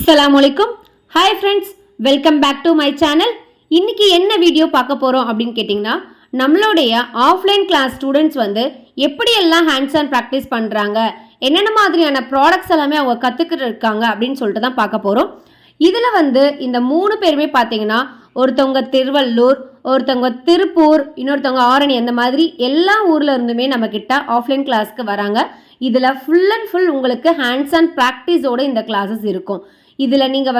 அஸ்ஸலாமுஅலைக்கும். Hi friends, welcome back to my channel. இன்னைக்கு என்ன video பார்க்க போகிறோம் அப்படின்னு கேட்டிங்கன்னா, நம்மளுடைய ஆஃப்லைன் கிளாஸ் ஸ்டூடெண்ட்ஸ் எப்படியெல்லாம் ஹேண்ட்ஸ் ஆன் ப்ராக்டிஸ் பண்ணுறாங்க, என்னென்ன மாதிரியான ப்ராடக்ட்ஸ் எல்லாமே அவங்க கற்றுக்கிட்டு இருக்காங்க அப்படின்னு சொல்லிட்டு தான் பார்க்க போகிறோம். இதில் இந்த 3 பேருமே பார்த்தீங்கன்னா, ஒருத்தவங்க திருவள்ளூர், ஒருத்தவங்க திருப்பூர், இன்னொருத்தவங்க ஆரணி, அந்த மாதிரி எல்லா ஊரில் இருந்துமே நம்மக்கிட்ட ஆஃப்லைன் கிளாஸ்க்கு வராங்க. இதில் ஃபுல் அண்ட் ஃபுல் உங்களுக்கு ஹேண்ட்ஸ் ஆன் ப்ராக்டிஸோடு இந்த கிளாஸஸ் இருக்கும். இதில் நீங்கள்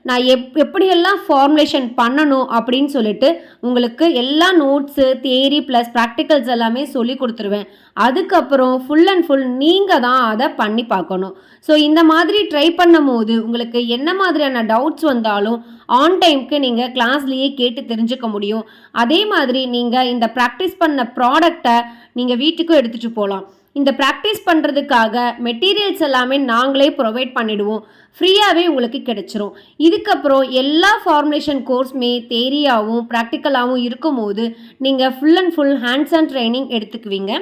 நான் எப்படியெல்லாம் ஃபார்முலேஷன் பண்ணணும் அப்படின்னு சொல்லிட்டு உங்களுக்கு எல்லா நோட்ஸு, தியரி ப்ளஸ் ப்ராக்டிகல்ஸ் எல்லாமே சொல்லி கொடுத்துருவேன். அதுக்கப்புறம் ஃபுல் அண்ட் ஃபுல் நீங்கள் தான் அதை பண்ணி பார்க்கணும். ஸோ இந்த மாதிரி ட்ரை பண்ணும் போது உங்களுக்கு என்ன மாதிரியான டவுட்ஸ் வந்தாலும் ஆன் டைமுக்கு நீங்கள் கிளாஸ்லேயே கேட்டு தெரிஞ்சுக்க முடியும். அதே மாதிரி நீங்கள் இந்த ப்ராக்டிஸ் பண்ண ப்ராடக்டை நீங்கள் வீட்டுக்கும் எடுத்துகிட்டு போகலாம். இந்த ப்ராக்டிஸ் பண்ணுறதுக்காக மெட்டீரியல்ஸ் எல்லாமே நாங்களே ப்ரொவைட் பண்ணிவிடுவோம். ஃப்ரீயாகவே உங்களுக்கு கிடைச்சிரும். இதுக்கப்புறம் எல்லா ஃபார்முலேஷன் கோர்ஸுமே தேரியாகவும் ப்ராக்டிக்கலாகவும் இருக்கும் போது நீங்கள் full and full hands on training எடுத்துக்குவீங்க.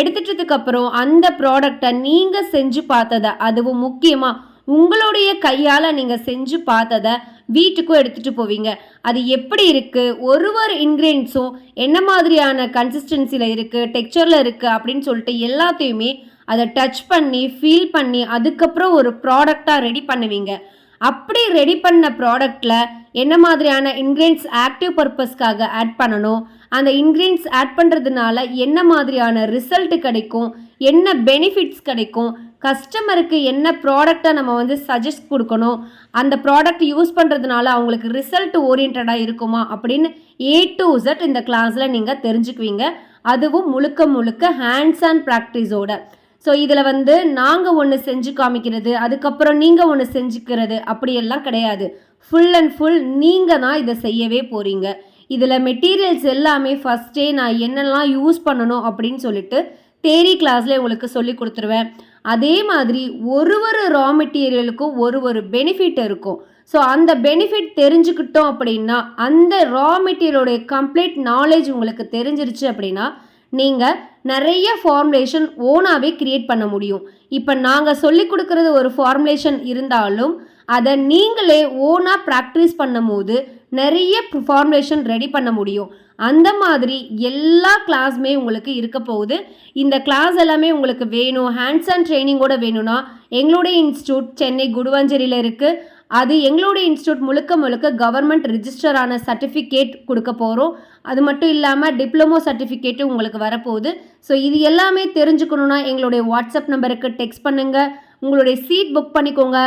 எடுத்துட்டதுக்கப்புறம் அந்த ப்ராடக்டை நீங்கள் செஞ்சு பார்த்ததை, அதுவும் முக்கியமாக உங்களுடைய கையால் நீங்கள் செஞ்சு பார்த்ததை வீட்டுக்கும் எடுத்துகிட்டு போவீங்க. அது எப்படி இருக்குது, ஒரு இன்க்ரீடியன்ஸும் என்ன மாதிரியான கன்சிஸ்டன்சியில் இருக்குது, டெக்ஸ்சரில் இருக்குது அப்படின்னு சொல்லிட்டு எல்லாத்தையுமே அதை டச் பண்ணி ஃபீல் பண்ணி அதுக்கப்புறம் ஒரு ப்ராடக்டாக ரெடி பண்ணுவீங்க. அப்படி ரெடி பண்ண ப்ராடக்டில் என்ன மாதிரியான இன்க்ரீடியன்ஸ் ஆக்டிவ் பர்பஸ்க்காக ஆட் பண்ணணும், அந்த இன்க்ரீடியன்ஸ் ஆட் பண்ணுறதுனால என்ன மாதிரியான ரிசல்ட் கிடைக்கும், என்ன பெனிஃபிட்ஸ் கிடைக்கும், கஸ்டமருக்கு என்ன ப்ராடக்டை நம்ம சஜஸ்ட் கொடுக்கணும், அந்த ப்ராடக்ட் யூஸ் பண்ணுறதுனால அவங்களுக்கு ரிசல்ட் ஓரியன்டாக இருக்குமா அப்படின்னு A to Z இந்த கிளாஸில் நீங்கள் தெரிஞ்சுக்குவீங்க. அதுவும் முழுக்க முழுக்க ஹேண்ட்ஸ் ஆன் ப்ராக்டிஸோட. ஸோ இதில் நாங்கள் ஒன்று செஞ்சு காமிக்கிறது, அதுக்கப்புறம் நீங்கள் ஒன்று செஞ்சுக்கிறது அப்படியெல்லாம் கிடையாது. ஃபுல் அண்ட் ஃபுல் நீங்கள் தான் இதை செய்யவே போகிறீங்க. இதில் மெட்டீரியல்ஸ் எல்லாமே ஃபஸ்ட்டே நான் என்னெல்லாம் யூஸ் பண்ணணும் அப்படின்னு சொல்லிட்டு தேரி கிளாஸில் உங்களுக்கு சொல்லி கொடுத்துருவேன். அதே மாதிரி ஒரு ரா மெட்டீரியலுக்கும் ஒரு பெனிஃபிட் இருக்கும். ஸோ அந்த பெனிஃபிட் தெரிஞ்சுக்கிட்டோம் அப்படின்னா, அந்த ரா மெட்டீரியலோடைய கம்ப்ளீட் நாலேஜ் உங்களுக்கு தெரிஞ்சிருச்சு அப்படின்னா நீங்கள் நிறைய ஃபார்முலேஷன் ஓனாகவே க்ரியேட் பண்ண முடியும். இப்போ நாங்கள் சொல்லி கொடுக்குறது ஒரு ஃபார்முலேஷன் இருந்தாலும் அதை நீங்களே ஓனாக ப்ராக்டிஸ் பண்ணும் போது நிறைய ஃபார்முலேஷன் ரெடி பண்ண முடியும். அந்த மாதிரி எல்லா கிளாஸுமே உங்களுக்கு இருக்க போகுது. இந்த கிளாஸ் எல்லாமே உங்களுக்கு வேணும், ஹேண்ட்ஸ் ஆன் ட்ரைனிங்கோட வேணும்னா எங்களுடைய இன்ஸ்டியூட் சென்னை குடுவாஞ்சேரியில் இருக்குது. அது எங்களுடைய இன்ஸ்டியூட் முழுக்க முழுக்க கவர்மெண்ட் ரிஜிஸ்டரான சர்டிஃபிகேட் கொடுக்க போகிறோம். அது மட்டும் இல்லாமல் டிப்ளமோ சர்டிஃபிகேட்டும் உங்களுக்கு வரப்போகுது. ஸோ இது எல்லாமே தெரிஞ்சுக்கணுன்னா எங்களுடைய வாட்ஸ்அப் நம்பருக்கு டெக்ஸ்ட் பண்ணுங்கள், உங்களுடைய சீட் புக் பண்ணிக்கோங்க.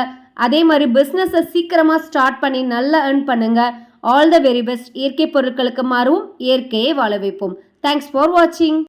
அதே மாதிரி பிஸ்னஸை சீக்கிரமாக ஸ்டார்ட் பண்ணி நல்லா ஏர்ன் பண்ணுங்கள். All the very best. இயற்கை பொருட்களுக்கு மாறும், இயற்கையை வாழ வைப்போம். தேங்க்ஸ் ஃபார் வாட்சிங்.